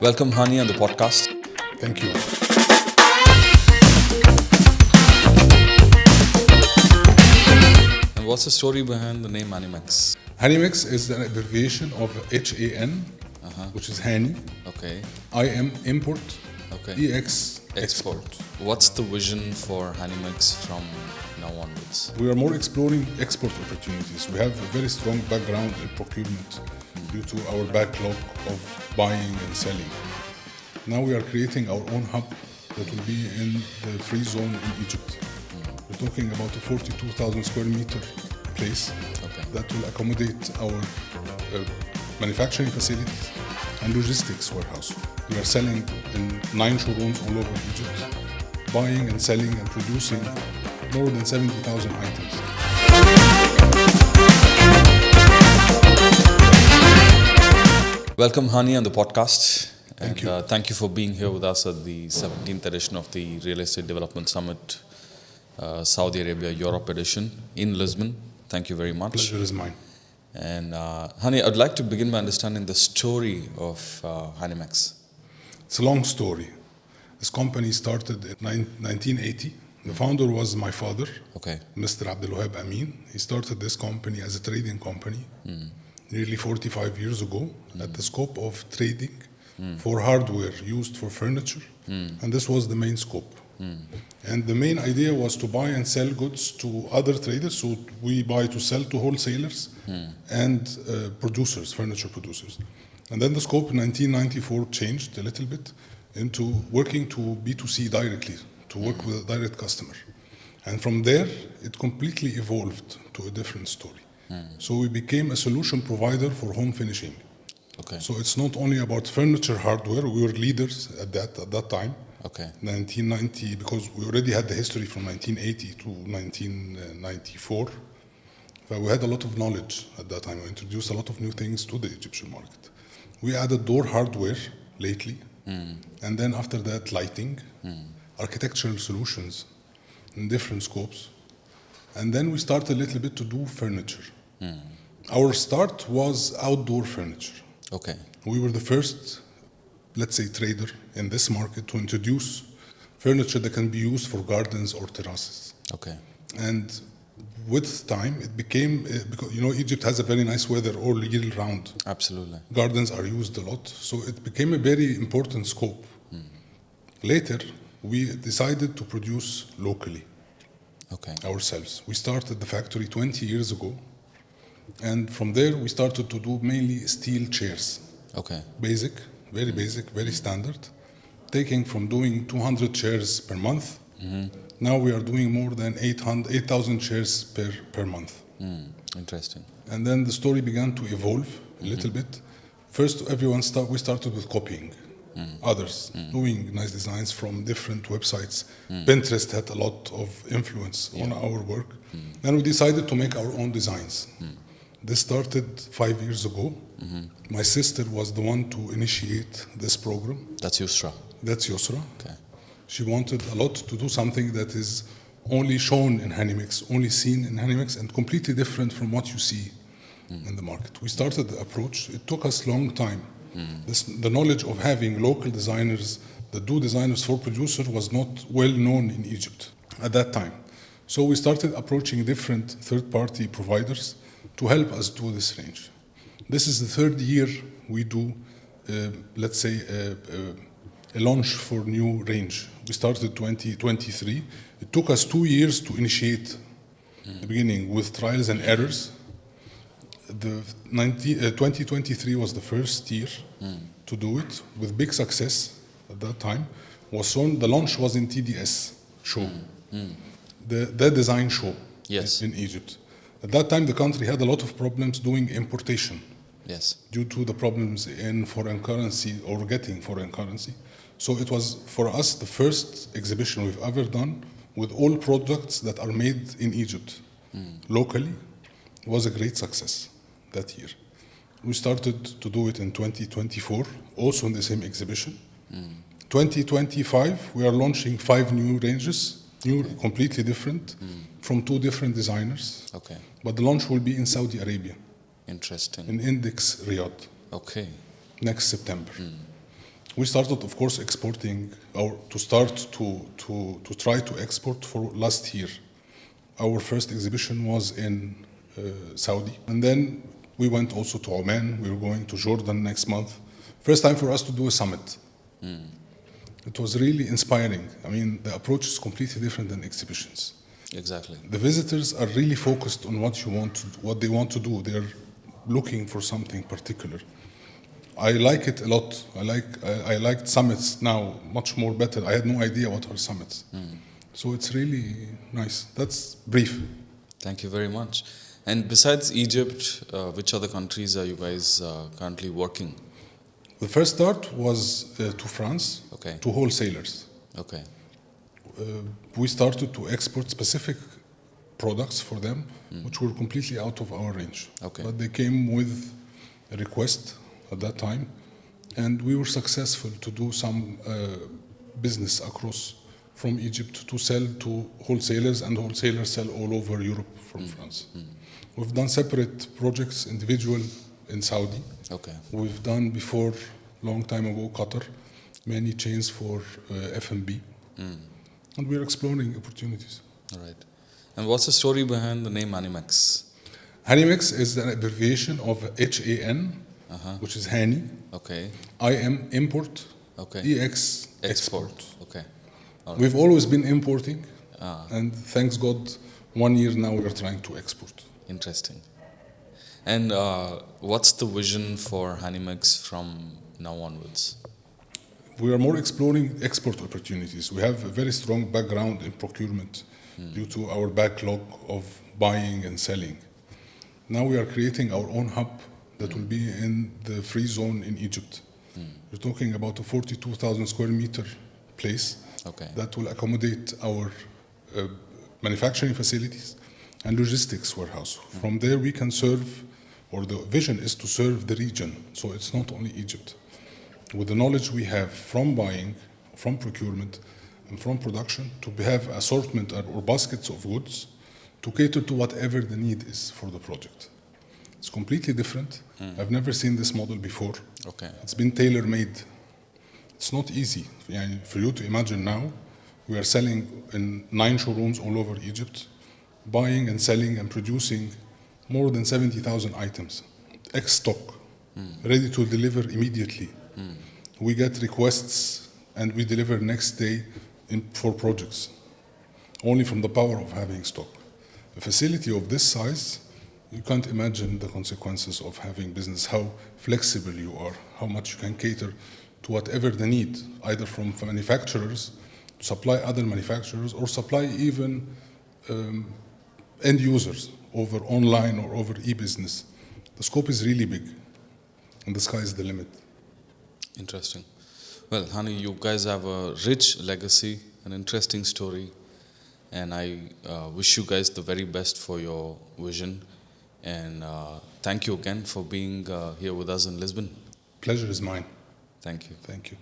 Welcome, Hany, on the podcast. Thank you. And what's the story behind the name Hanimex? Hanimex is an abbreviation of HAN, which is Hany. Okay. IM, import. Okay. EX, Export. What's the vision for Hanimex from now onwards? We are more exploring export opportunities. We have a very strong background in procurement due to our backlog of buying and selling. Now we are creating our own hub that will be in the free zone in Egypt. We're talking about a 42,000 square meter place that will accommodate our manufacturing facilities and logistics warehouse. We are selling in 9 showrooms all over Egypt, buying and selling and producing more than 70,000 items. Welcome, Hany, on the podcast. Thank you. Thank you for being here with us at the 17th edition of the Real Estate Development Summit, Saudi Arabia Europe edition in Lisbon. Thank you very much. Pleasure is mine. And Hany, I'd like to begin by understanding the story of Hanimex. It's a long story. This company started in 1980. The founder was my father, Mr. 𝐎𝐩𝐿𝐻𝐵 Amin. He started this company as a trading company nearly 45 years ago at the scope of trading for hardware used for furniture. And this was the main scope. And the main idea was to buy and sell goods to other traders. So we buy to sell to wholesalers and producers, furniture producers. And then the scope in 1994 changed a little bit into working to B2C directly, to work with a direct customer. And from there, it completely evolved to a different story. So we became a solution provider for home finishing. So it's not only about furniture hardware. We were leaders at that time. 1990, because we already had the history from 1980 to 1994. So we had a lot of knowledge at that time. We introduced a lot of new things to the Egyptian market. We added door hardware lately, and then after that, lighting, architectural solutions in different scopes. And then we started a little bit to do furniture. Our start was outdoor furniture. We were the first, let's say, trader in this market to introduce furniture that can be used for gardens or terraces. And with time, it became, because Egypt has a very nice weather all year round. Absolutely. Gardens are used a lot, so it became a very important scope. Later, we decided to produce locally ourselves. We started the factory 20 years ago, and from there we started to do mainly steel chairs. Basic, very standard. Taking from doing 200 chairs per month, now we are doing more than 8,000 chairs per month. Interesting. And then the story began to evolve a little bit. First, we started with copying others, doing nice designs from different websites. Pinterest had a lot of influence on our work. Then we decided to make our own designs. This started 5 years ago. My sister was the one to initiate this program. That's Yusra. That's Yusra. She wanted a lot to do something that is only shown in Hanimex, only seen in Hanimex, and completely different from what you see in the market. We started the approach. It took us a long time. The knowledge of having local designers that do designers for producers was not well known in Egypt at that time. So we started approaching different third-party providers to help us do this range. This is the third year we do, let's say, a launch for new range. We started 2023. It took us 2 years to initiate the beginning with trials and errors. 2023 was the first year to do it with big success at that time. The launch was in TDS show, the design show in Egypt. At that time, the country had a lot of problems doing importation due to the problems in foreign currency or getting foreign currency. So it was, for us, the first exhibition we've ever done with all products that are made in Egypt locally. It was a great success that year. We started to do it in 2024, also in the same exhibition. 2025, we are launching 5 new ranges, completely different, from 2 different designers. But the launch will be in Saudi Arabia. Interesting. In Index Riyadh. Okay. Next September. We started, of course, exporting, or to try to export for last year. Our first exhibition was in Saudi, and then we went also to Oman. We were going to Jordan next month. First time for us to do a summit. It was really inspiring. I mean, the approach is completely different than exhibitions. Exactly. The visitors are really focused on what they want to do. They're looking for something particular. I like it a lot. I liked summits now much more better. I had no idea what are summits. So it's really nice. That's brief. Thank you very much. And besides Egypt, which other countries are you guys currently working? The first start was to France, to wholesalers. Okay. We started to export specific products for them, which were completely out of our range. Okay. But they came with a request at that time, and we were successful to do some business across from Egypt to sell to wholesalers, and wholesalers sell all over Europe from France. We've done separate projects, individual in Saudi. Okay. We've done before, long time ago, Qatar, many chains for F&B. And we're exploring opportunities. All right. And what's the story behind the name Hanimex? Hanimex is an abbreviation of HAN, which is Hany. Okay. IM, import. Okay. EX, export. Okay. All right. We've always been importing, and thanks God, 1 year now we're trying to export. Interesting. And what's the vision for Hanimex from now onwards? We are more exploring export opportunities. We have a very strong background in procurement due to our backlog of buying and selling. Now we are creating our own hub that will be in the free zone in Egypt. We're talking about a 42,000 square meter place that will accommodate our manufacturing facilities and logistics warehouse. From there we can serve, or the vision is to serve the region. So it's not only Egypt. With the knowledge we have from buying, from procurement, and from production, to have assortment or baskets of goods to cater to whatever the need is for the project. It's completely different. I've never seen this model before. Okay. It's been tailor-made. It's not easy. For you to imagine now, we are selling in 9 showrooms all over Egypt, buying and selling and producing more than 70,000 items, ex-stock, ready to deliver immediately. We get requests and we deliver next day for projects, only from the power of having stock. A facility of this size, you can't imagine the consequences of having business, how flexible you are, how much you can cater to whatever the need, either from manufacturers, to supply other manufacturers, or supply even end users over online or over e-business. The scope is really big, and the sky is the limit. Interesting. Well, Hany, you guys have a rich legacy, an interesting story, and I wish you guys the very best for your vision. And thank you again for being here with us in Lisbon. Pleasure is mine. Thank you. Thank you.